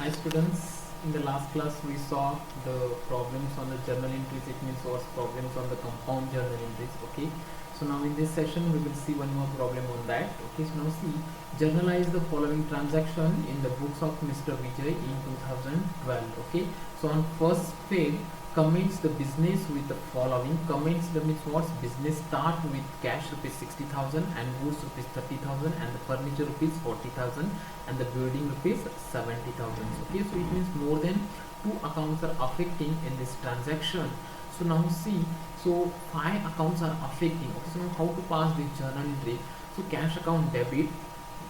Hi students, in the last class we saw the problems on the journal entries. It means what's problems on the compound journal entries. Okay, so now in this session we will see one more problem on that. Okay, so now see, journalize the following transaction in the books of Mr. Vijay in 2012. Okay, so on first page, comments the business with the following. Comments the means what's business start with cash rupees 60,000 and goods rupees 30,000 and the furniture rupees 40,000 and the building rupees 70,000. Okay, so it means more than two accounts are affecting in this transaction. So now see, so five accounts are affecting. Okay, so now how to pass this journal entry? So cash account debit,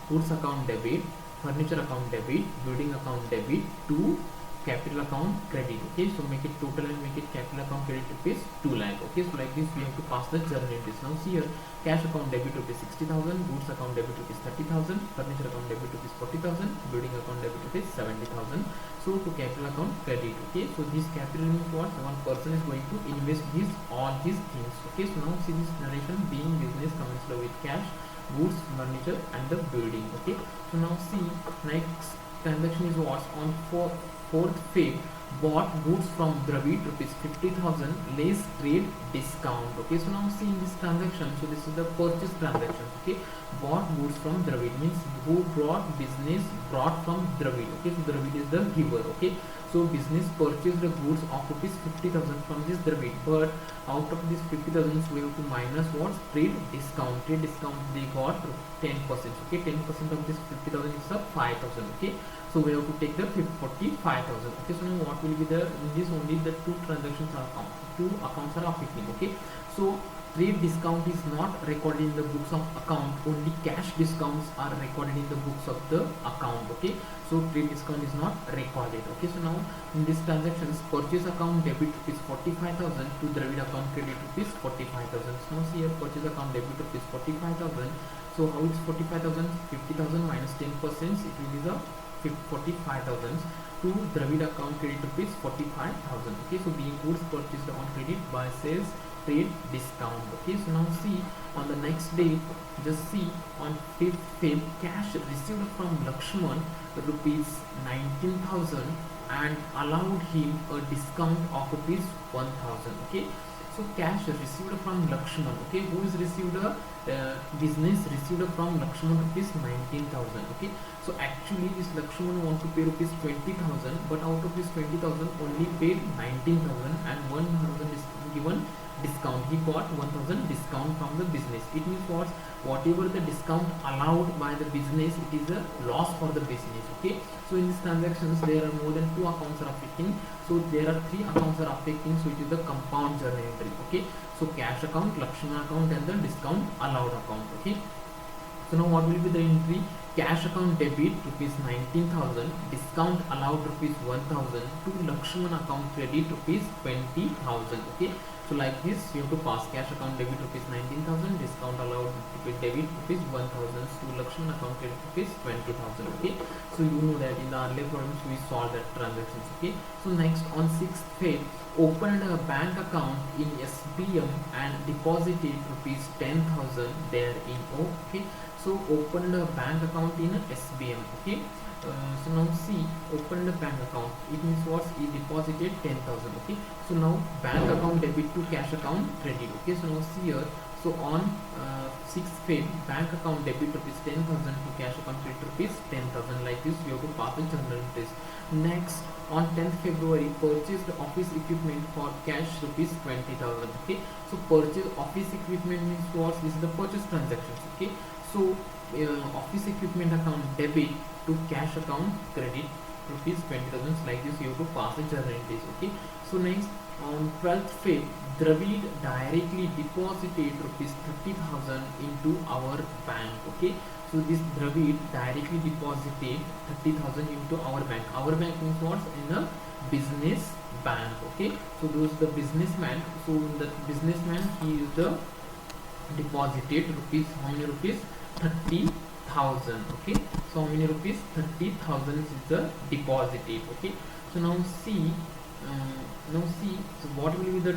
goods account debit, furniture account debit, building account debit to capital account credit. Okay, so make it total and make it capital account credit rupees 2 lakh. Okay, so like this we have to pass the journal entries. Now see here, cash account debit rupees 60,000, goods account debit rupees 30,000, furniture account debit rupees 40,000, building account debit rupees 70,000. So to capital account credit. Okay, so this capital means what? One person is going to invest these all these things. Okay, so now see this narration being business commensurate with cash, goods, furniture and the building. Okay, so now see, next transaction is what? On 4th Feb, bought goods from Dravid rupees 50,000 less trade discount. Okay, so now see in this transaction, so this is the purchase transaction. Okay, bought goods from Dravid means who brought business brought from Dravid. Okay, so Dravid is the giver. Okay, so business purchased the goods of rupees 50,000 from this Dravid, but out of this 50,000 we have to minus what? Trade discount. Trade discount they got 10%. Okay, 10% of this 50,000 is a 5,000. Okay, so we have to take the 45,000. Okay, so now what will be the, in this only the two transactions are two accounts are affecting. Okay, so trade discount is not recorded in the books of account, only cash discounts are recorded in the books of the account. Okay, so trade discount is not recorded. Okay, so now in this transactions, purchase account debit rupees 45,000 to Dravid account credit rupees 45,000. So now see here, purchase account debit rupees 45,000. so how it's 45,000? 50,000 minus 10%, it will be the 45,000 to Dravid account credit rupees 45,000. Okay, so being goods purchased on credit by sales trade discount. Okay, so now see on the next day, just see on 5th Feb, cash received from Lakshman rupees 19,000 and allowed him a discount of rupees 1,000. Okay, so cash received from Lakshman. Okay, who is received a business received from Lakshman rupees 19,000. Okay, so actually this Lakshman want to pay rupees 20,000, but out of this 20,000 only paid 19,000 and 1,000 is given discount. He got 1,000 discount from the business. It means what? Whatever the discount allowed by the business, it is a loss for the business. Okay, so in these transactions there are more than two accounts are affecting, so there are three accounts are affecting, so it is the compound journal entry. Okay, so cash account, Lakshman account and the discount allowed account. Okay, so now what will be the entry? Cash account debit rupees 19,000, discount allowed rupees 1,000 to Lakshman account credit rupees 20,000. Okay, so like this you have to pass cash account debit rupees 19,000, discount allowed rupees debit rupees 1,000 to Lakshman account credit rupees 20,000. Okay, so you know that in the earlier problems we saw that transactions. Okay, so next on 6th Feb, opened a bank account in SBM and deposited rupees 10,000 there in O. Okay, so opened a bank account in SBM. Okay, so now see, opened a bank account, it means what? He deposited 10,000. Okay, so now bank account debit to cash account credit. Okay, so now see here, so on 6th Feb, bank account debit rupees 10,000 to cash account credit rupees 10,000. Like this we have to pass the journal entries. Next on 10th February, purchased office equipment for cash rupees 20,000. Okay, so purchase office equipment means what? This is the purchase transactions. Okay, so office equipment account debit to cash account credit rupees 20,000. Like this you have to pass the journal entries. Okay, so next on 12th Feb, Dravid directly deposited rupees 30,000 into our bank. Okay, so this Dravid directly deposited 30,000 into our bank. Our bank means what? In a business bank. Okay, so those the businessman, so the businessman he is the deposited rupees, how many rupees? 30,000. Okay, so how many rupees? 30,000 is the deposited. Okay, so now see, so what will be the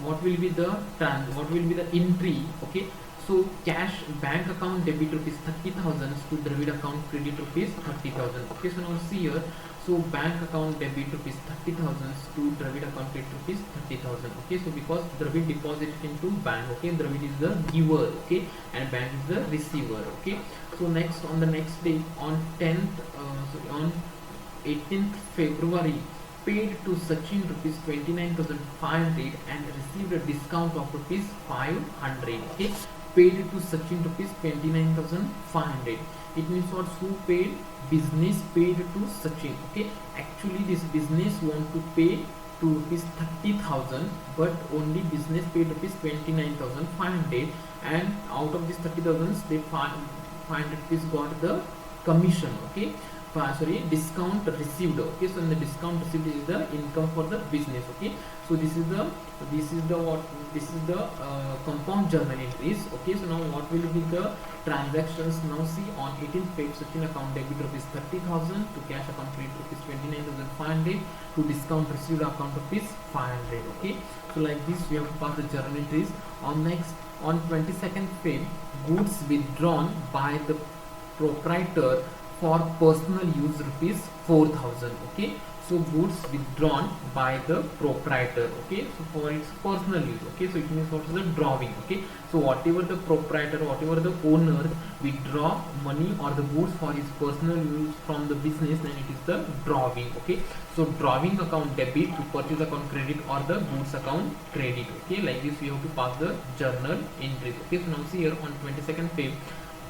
what will be the entry? Okay, So cash bank account debit rupees 30,000 to Dravid account credit rupees 30,000. Okay, so now see here. So bank account debit rupees 30,000 to Dravid account credit rupees 30,000. Okay, so because Dravid deposited into bank. Okay, Dravid is the giver. Okay, and bank is the receiver. Okay, so next on the next day on 10th, on 18th February, paid to Sachin rupees 29,500 and received a discount of rupees 500. Okay, paid to Sachin rupees 29,500. It means what? Who paid? Business paid to Sachin. Okay, actually this business want to pay to rupees 30,000, but only business paid rupees 29,500, and out of this 30,000 they 500 rupees got the commission. Okay, sorry, discount received. Okay, so in the discount received is the income for the business. Okay, so this is the compound journal entries. Okay, so now what will be the transactions? Now see, on 18th Feb, Sachin account debit rupees 30,000 to cash account credit rupees 29,500 to discount received account rupees 500. Okay, so like this we have to pass the journal entries. On next, on 22nd Feb, goods withdrawn by the proprietor for personal use rupees 4,000. Okay, so goods withdrawn by the proprietor. Okay, so for its personal use. Okay, so it means what is the drawing. Okay, so whatever the proprietor, whatever the owner withdraw money or the goods for his personal use from the business, then it is the drawing. Okay, so drawing account debit to purchase account credit or the goods account credit. Okay, like this we have to pass the journal entries. Okay, so now see here, on 22nd Feb,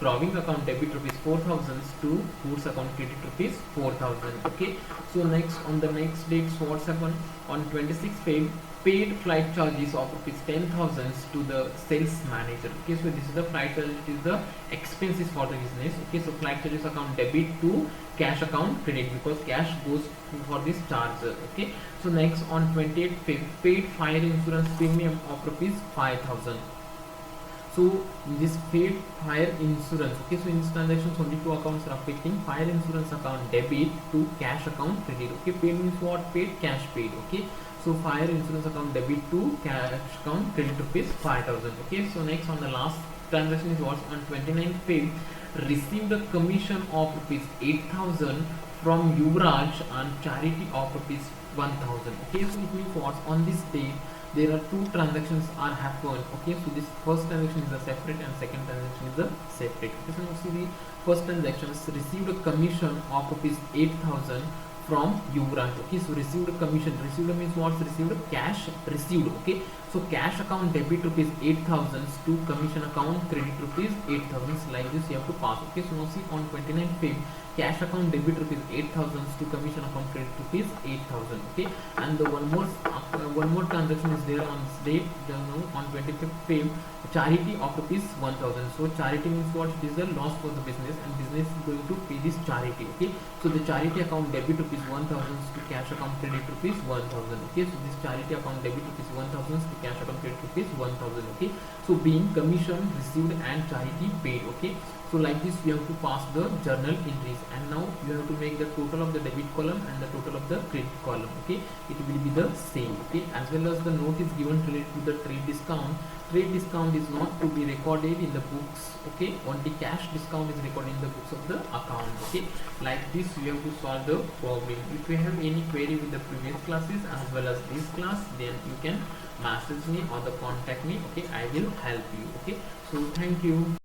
drawing account debit rupees 4,000 to goods account credit rupees 4,000. Okay, so next, on the next date, so what's happened? On 26th Feb, paid flight charges of rupees 10,000 to the sales manager. Okay, so this is the flight charges, it is the expenses for the business. Okay, so flight charges account debit to cash account credit, because cash goes for this charge. Okay, so next, on 28th Feb, paid fire insurance premium of rupees 5,000. So this paid fire insurance. Okay, so in this transactions only two accounts are affecting: fire insurance account debit to cash account credit. Okay, paid means what? Paid, cash paid. Okay, so fire insurance account debit to cash account credit rupees 5,000. Okay, so next, on the last transaction is what? On 29th Feb, received a commission of rupees 8,000 from Yuvraj on charity of rupees 1,000. Okay, so it means what? On this day there are two transactions are happened. Okay, so this first transaction is a separate and second transaction is a separate. Okay, so now see, the first transaction is received a commission of rupees 8,000 from Yuvraj. Okay, so received a commission. Received means what? Received cash received. Okay, so cash account debit rupees 8,000 to commission account credit rupees 8,000. Like this you have to pass. Okay, so now see, on 29th Feb, cash account debit rupees 8,000 to commission account credit rupees 8,000. Okay, and the one more transaction is there on this date. On 25th Feb, charity of rupees 1,000. So charity means what? It is a loss for the business, and business is going to pay this charity. Okay, so the charity account debit rupees 1,000 to cash account credit rupees 1,000. Okay, so this charity account debit rupees 1,000 to cash account credit rupees 1,000. Okay, so being commission received and charity paid. Okay, so like this we have to pass the journal entries, and now you have to make the total of the debit column and the total of the credit column. Okay, it will be the same. Okay, as well as the note is given related to the trade discount. Trade discount is not to be recorded in the books. Okay, only cash discount is recorded in the books of the account. Okay, like this we have to solve the problem. If you have any query with the previous classes as well as this class, then you can message me or the contact me. Okay, I will help you. Okay, so thank you.